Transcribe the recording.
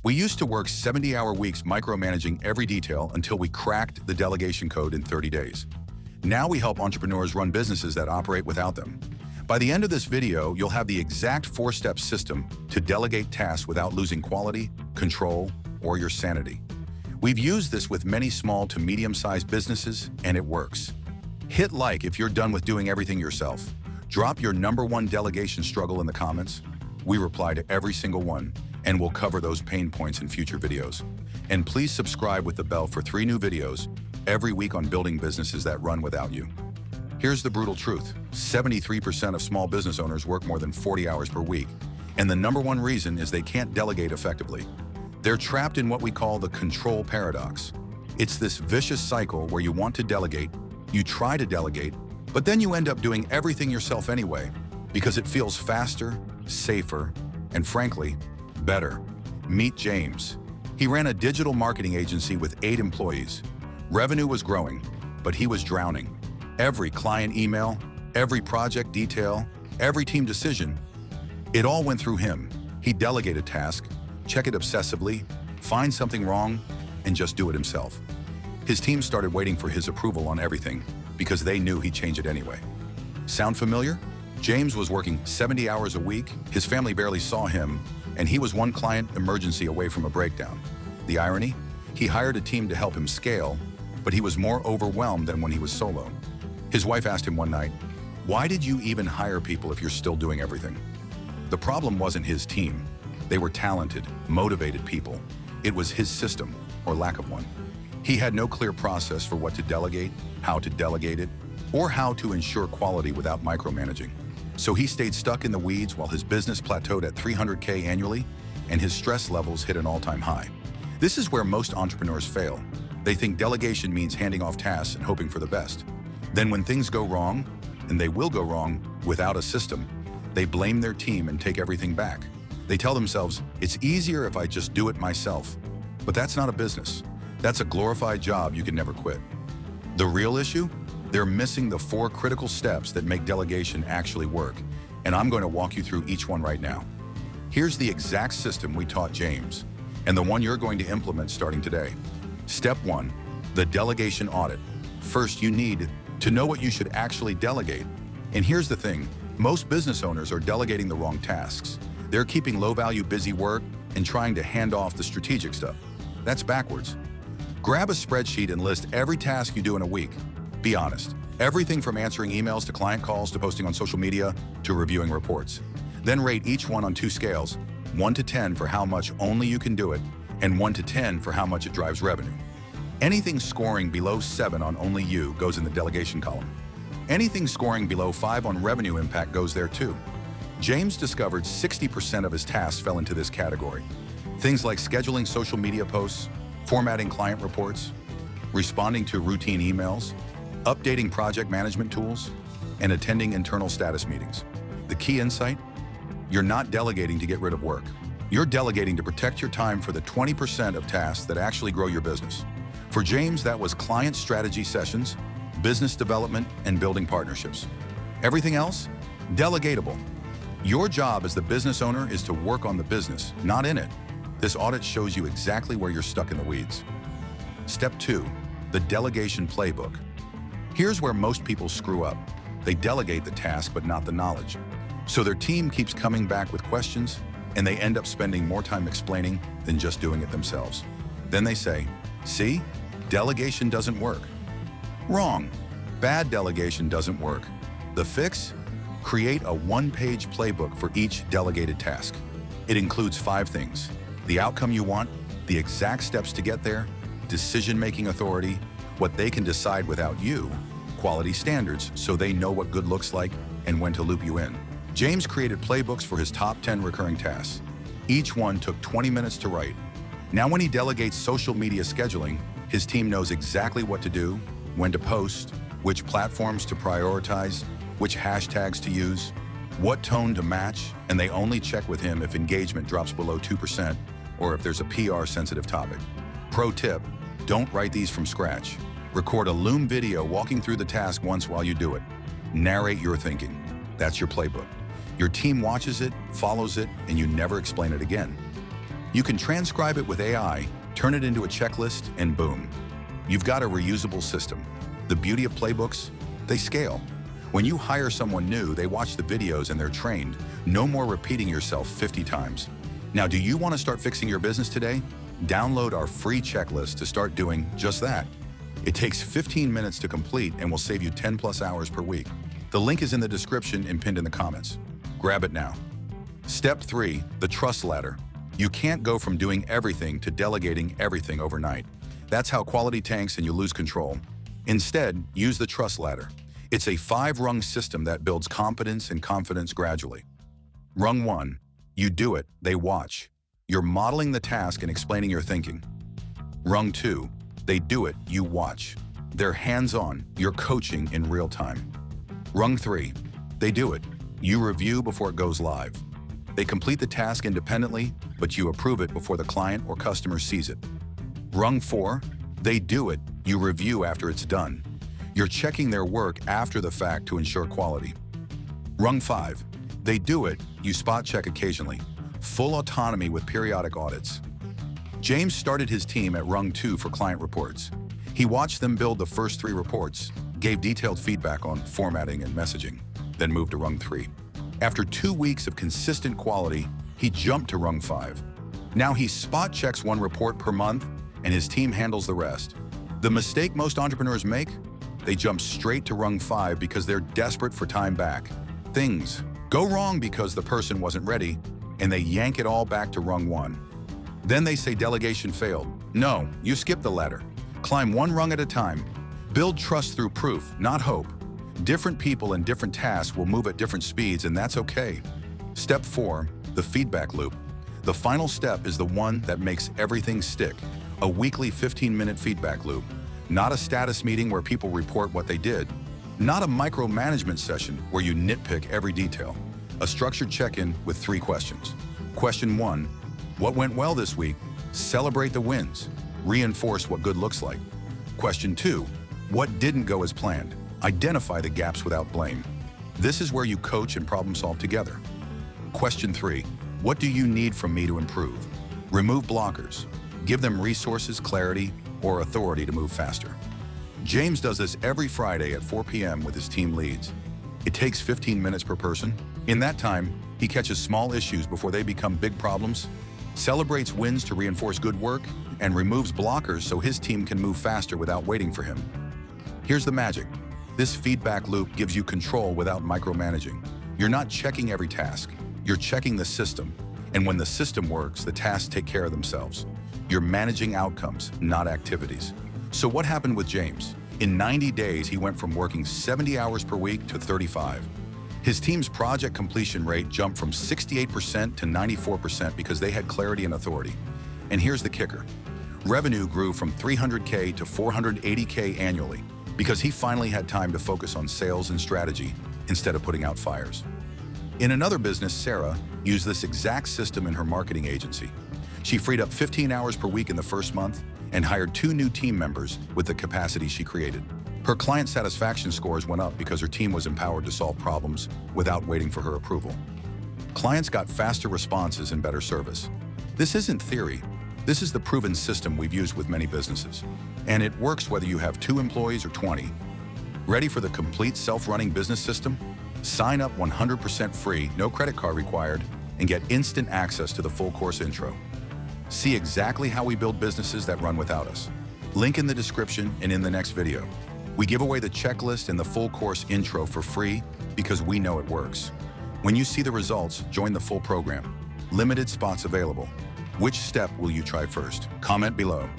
We used to work 70-hour weeks micromanaging every detail until we cracked the Delegation Code in 30 days. Now we help entrepreneurs run businesses that operate without them. By the end of this video, you'll have the exact 4-step system to delegate tasks without losing quality, control, or your sanity. We've used this with many small to medium-sized businesses, and it works. Hit like if you're done with doing everything yourself. Drop your #1 delegation struggle in the comments. We reply to every single one, and we'll cover those pain points in future videos. And please subscribe with the bell for 3 new videos every week on building businesses that run without you. Here's the brutal truth. 73% of small business owners work more than 40 hours per week, and the #1 reason is they can't delegate effectively. They're trapped in what we call the control paradox. It's this vicious cycle where you want to delegate, you try to delegate, but then you end up doing everything yourself anyway, because it feels faster, safer, and frankly, better. Meet James. He ran a digital marketing agency with 8 employees. Revenue was growing, but he was drowning. Every client email, every project detail, every team decision, it all went through him. He delegated tasks, check it obsessively, find something wrong, and just do it himself. His team started waiting for his approval on everything because they knew he'd change it anyway. Sound familiar? James was working 70 hours a week, his family barely saw him, and he was one client emergency away from a breakdown. The irony? He hired a team to help him scale, but he was more overwhelmed than when he was solo. His wife asked him one night, "Why did you even hire people if you're still doing everything?" The problem wasn't his team. They were talented, motivated people. It was his system, or lack of one. He had no clear process for what to delegate, how to delegate it, or how to ensure quality without micromanaging. So he stayed stuck in the weeds while his business plateaued at $300K annually, and his stress levels hit an all-time high. This is where most entrepreneurs fail. They think delegation means handing off tasks and hoping for the best. Then when things go wrong, and they will go wrong without a system, they blame their team and take everything back. They tell themselves, it's easier if I just do it myself. But that's not a business. That's a glorified job you can never quit. The real issue? They're missing the 4 critical steps that make delegation actually work, and I'm going to walk you through each one right now. Here's the exact system we taught James, and the one you're going to implement starting today. Step 1, the delegation audit. First, you need to know what you should actually delegate. And here's the thing, most business owners are delegating the wrong tasks. They're keeping low-value busy work and trying to hand off the strategic stuff. That's backwards. Grab a spreadsheet and list every task you do in a week. Be honest. Everything from answering emails to client calls to posting on social media to reviewing reports. Then rate each one on 2 scales, 1 to 10 for how much only you can do it, and 1 to 10 for how much it drives revenue. Anything scoring below 7 on only you goes in the delegation column. Anything scoring below 5 on revenue impact goes there too. James discovered 60% of his tasks fell into this category. Things like scheduling social media posts, formatting client reports, responding to routine emails, updating project management tools, and attending internal status meetings. The key insight? You're not delegating to get rid of work. You're delegating to protect your time for the 20% of tasks that actually grow your business. For James, that was client strategy sessions, business development, and building partnerships. Everything else? Delegatable. Your job as the business owner is to work on the business, not in it. This audit shows you exactly where you're stuck in the weeds. Step 2, the delegation playbook. Here's where most people screw up. They delegate the task but not the knowledge. So their team keeps coming back with questions, and they end up spending more time explaining than just doing it themselves. Then they say, "See, delegation doesn't work." Wrong. Bad delegation doesn't work. The fix? Create a 1-page playbook for each delegated task. It includes 5 things: the outcome you want, the exact steps to get there, decision-making authority, what they can decide without you, quality standards so they know what good looks like and when to loop you in. James created playbooks for his top 10 recurring tasks. Each one took 20 minutes to write. Now when he delegates social media scheduling, his team knows exactly what to do, when to post, which platforms to prioritize, which hashtags to use, what tone to match, and they only check with him if engagement drops below 2% or if there's a PR-sensitive topic. Pro tip, don't write these from scratch. Record a Loom video walking through the task once while you do it. Narrate your thinking. That's your playbook. Your team watches it, follows it, and you never explain it again. You can transcribe it with AI, turn it into a checklist, and boom. You've got a reusable system. The beauty of playbooks, they scale. When you hire someone new, they watch the videos and they're trained. No more repeating yourself 50 times. Now, do you want to start fixing your business today? Download our free checklist to start doing just that. It takes 15 minutes to complete and will save you 10+ hours per week. The link is in the description and pinned in the comments. Grab it now. Step 3, the trust ladder. You can't go from doing everything to delegating everything overnight. That's how quality tanks and you lose control. Instead, use the trust ladder. It's a 5-rung system that builds competence and confidence gradually. Rung 1, you do it, they watch. You're modeling the task and explaining your thinking. Rung 2, they do it, you watch. They're hands-on, you're coaching in real time. Rung 3, they do it, you review before it goes live. They complete the task independently, but you approve it before the client or customer sees it. Rung 4, they do it, you review after it's done. You're checking their work after the fact to ensure quality. Rung 5, they do it, you spot check occasionally. Full autonomy with periodic audits. James started his team at Rung 2 for client reports. He watched them build the first 3 reports, gave detailed feedback on formatting and messaging, then moved to Rung 3. After 2 weeks of consistent quality, he jumped to Rung 5. Now he spot checks 1 report per month, and his team handles the rest. The mistake most entrepreneurs make? They jump straight to Rung 5 because they're desperate for time back. Things go wrong because the person wasn't ready, and they yank it all back to Rung 1. Then they say delegation failed. No, you skip the ladder. Climb 1 rung at a time. Build trust through proof, not hope. Different people and different tasks will move at different speeds, and that's okay. Step 4, the feedback loop. The final step is the one that makes everything stick. A weekly 15-minute feedback loop. Not a status meeting where people report what they did. Not a micromanagement session where you nitpick every detail. A structured check-in with 3 questions. Question 1, what went well this week? Celebrate the wins. Reinforce what good looks like. Question 2, what didn't go as planned? Identify the gaps without blame. This is where you coach and problem solve together. Question 3, what do you need from me to improve? Remove blockers. Give them resources, clarity, or authority to move faster. James does this every Friday at 4 p.m. with his team leads. It takes 15 minutes per person. In that time, he catches small issues before they become big problems, celebrates wins to reinforce good work, and removes blockers so his team can move faster without waiting for him. Here's the magic. This feedback loop gives you control without micromanaging. You're not checking every task. You're checking the system. And when the system works, the tasks take care of themselves. You're managing outcomes, not activities. So what happened with James? In 90 days, he went from working 70 hours per week to 35. His team's project completion rate jumped from 68% to 94% because they had clarity and authority. And here's the kicker. Revenue grew from $300K to $480K annually because he finally had time to focus on sales and strategy instead of putting out fires. In another business, Sarah used this exact system in her marketing agency. She freed up 15 hours per week in the first month and hired 2 new team members with the capacity she created. Her client satisfaction scores went up because her team was empowered to solve problems without waiting for her approval. Clients got faster responses and better service. This isn't theory. This is the proven system we've used with many businesses. And it works whether you have 2 employees or 20. Ready for the complete self-running business system? Sign up 100% free, no credit card required, and get instant access to the full course intro. See exactly how we build businesses that run without us. Link in the description and in the next video. We give away the checklist and the full course intro for free because we know it works. When you see the results, join the full program. Limited spots available. Which step will you try first? Comment below.